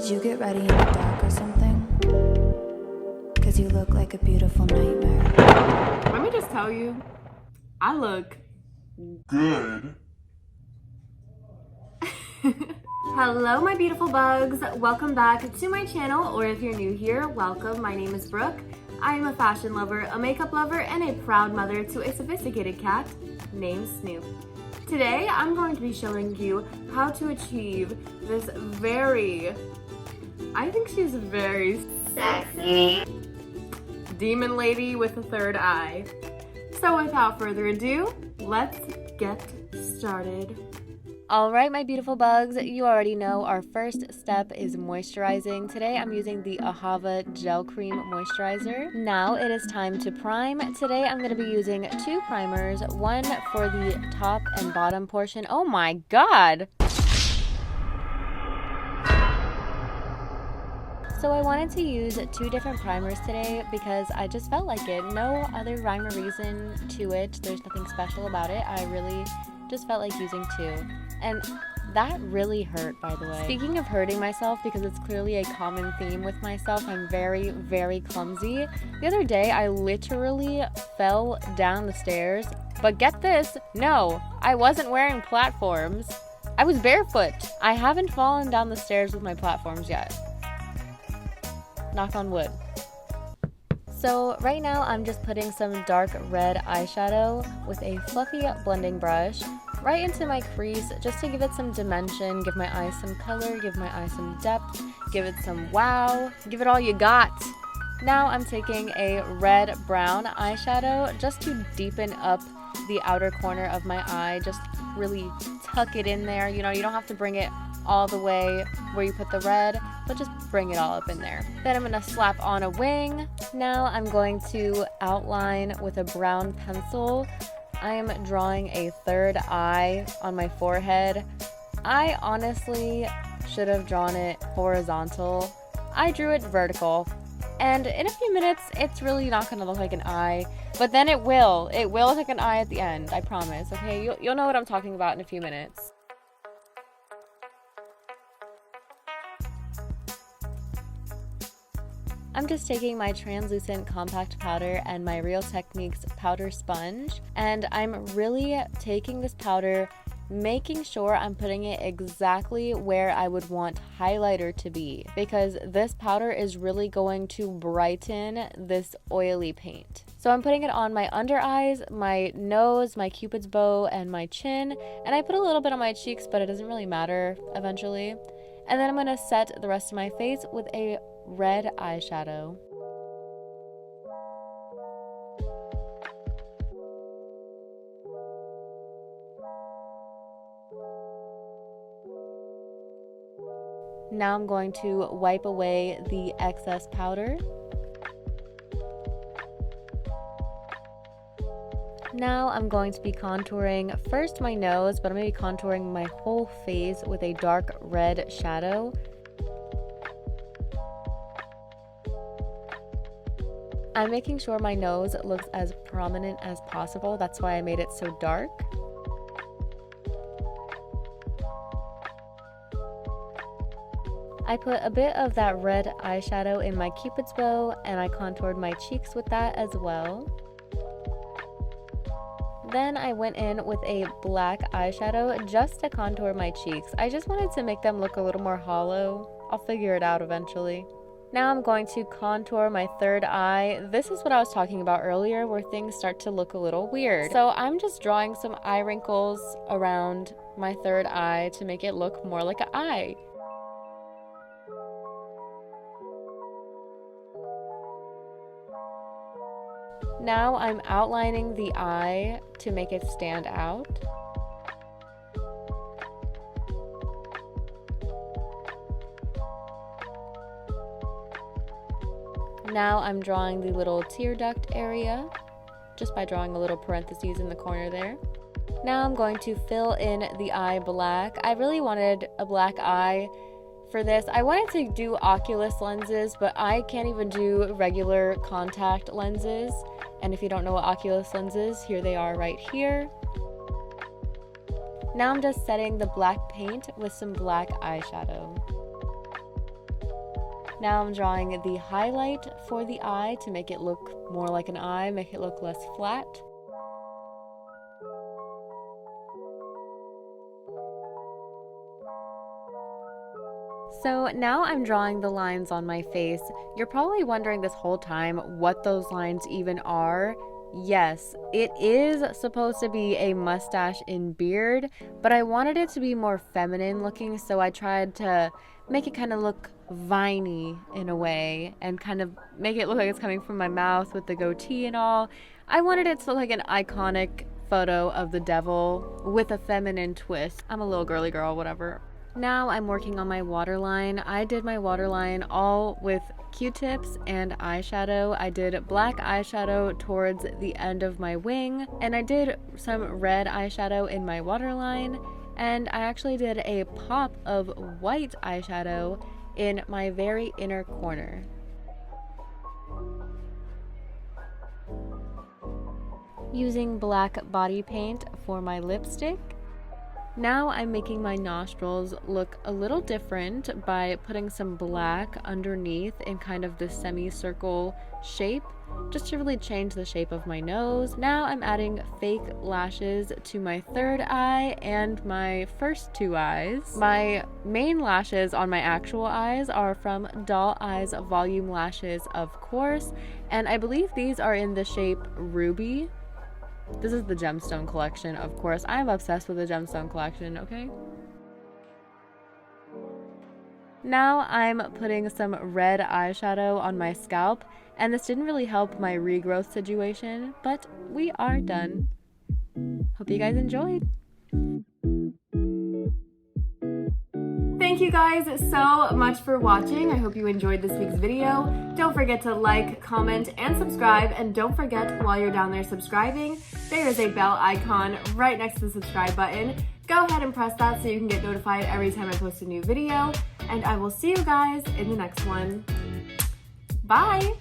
Did you get ready in the dark or something? Because you look like a beautiful nightmare. Let me just tell you, I look good. Hello, my beautiful bugs. Welcome back to my channel, or if you're new here, welcome. My name is Brooke. I am a fashion lover, a makeup lover, and a proud mother to a sophisticated cat named Snoop. Today, I'm going to be showing you how to achieve this I think she's very sexy demon lady with a third eye. So without further ado, let's get started. Alright, my beautiful bugs, you already know our first step is moisturizing. Today I'm using the Ahava Gel Cream Moisturizer. Now it is time to prime. Today I'm going to be using two primers, one for the top and bottom portion. Oh my god! So I wanted to use two different primers today because I just felt like it. No other rhyme or reason to it. There's nothing special about it. I really just felt like using two. And that really hurt, by the way. Speaking of hurting myself, because it's clearly a common theme with myself, I'm very, very clumsy. The other day, I literally fell down the stairs. But get this, no, I wasn't wearing platforms. I was barefoot. I haven't fallen down the stairs with my platforms yet. Knock on wood. So right now I'm just putting some dark red eyeshadow with a fluffy blending brush right into my crease just to give it some dimension, give my eyes some color, give my eyes some depth, give it some wow, give it all you got. Now I'm taking a red brown eyeshadow just to deepen up the outer corner of my eye, just really tuck it in there. You know, you don't have to bring it all the way where you put the red, but just bring it all up in there. Then I'm gonna slap on a wing. Now I'm going to outline with a brown pencil. I am drawing a third eye on my forehead. I honestly should have drawn it horizontal. I drew it vertical. And in a few minutes, it's really not gonna look like an eye, but then it will. It will look like an eye at the end, I promise, okay? You'll know what I'm talking about in a few minutes. I'm just taking my translucent compact powder and my Real Techniques powder sponge, and I'm really taking this powder, making sure I'm putting it exactly where I would want highlighter to be, because this powder is really going to brighten this oily paint. So I'm putting it on my under eyes, my nose, my cupid's bow, and my chin, and I put a little bit on my cheeks, but it doesn't really matter eventually. And then I'm going to set the rest of my face with a red eyeshadow. Now I'm going to wipe away the excess powder. Now I'm going to be contouring first my nose, but I'm going to be contouring my whole face with a dark red shadow. I'm making sure my nose looks as prominent as possible. That's why I made it so dark. I put a bit of that red eyeshadow in my cupid's bow, and I contoured my cheeks with that as well. Then I went in with a black eyeshadow just to contour my cheeks. I just wanted to make them look a little more hollow. I'll figure it out eventually. Now I'm going to contour my third eye. This is what I was talking about earlier, where things start to look a little weird. So I'm just drawing some eye wrinkles around my third eye to make it look more like an eye. Now I'm outlining the eye to make it stand out. Now I'm drawing the little tear duct area, just by drawing a little parentheses in the corner there. Now I'm going to fill in the eye black. I really wanted a black eye for this. I wanted to do Oculus lenses, but I can't even do regular contact lenses. And if you don't know what Oculus lens is, here they are right here. Now I'm just setting the black paint with some black eyeshadow. Now I'm drawing the highlight for the eye to make it look more like an eye, make it look less flat. So now I'm drawing the lines on my face. You're probably wondering this whole time what those lines even are. Yes, it is supposed to be a mustache and beard, but I wanted it to be more feminine looking, so I tried to make it kind of look viney in a way and kind of make it look like it's coming from my mouth with the goatee and all. I wanted it to look like an iconic photo of the devil with a feminine twist. I'm a little girly girl, whatever. Now I'm working on my waterline. I did my waterline all with Q-tips and eyeshadow. I did black eyeshadow towards the end of my wing, and I did some red eyeshadow in my waterline, and I actually did a pop of white eyeshadow in my very inner corner. Using black body paint for my lipstick. Now I'm making my nostrils look a little different by putting some black underneath in kind of the semicircle shape, just to really change the shape of my nose. Now I'm adding fake lashes to my third eye and my first two eyes. My main lashes on my actual eyes are from Doll Eyes Volume Lashes, of course, and I believe these are in the shape Ruby. This is the gemstone collection, of course. I'm obsessed with the gemstone collection, okay? Now I'm putting some red eyeshadow on my scalp, and this didn't really help my regrowth situation, but we are done. Hope you guys enjoyed. Thank you guys so much for watching. I hope you enjoyed this week's video. Don't forget to like, comment, and subscribe. And don't forget, while you're down there subscribing, there is a bell icon right next to the subscribe button. Go ahead and press that so you can get notified every time I post a new video. And I will see you guys in the next one. Bye!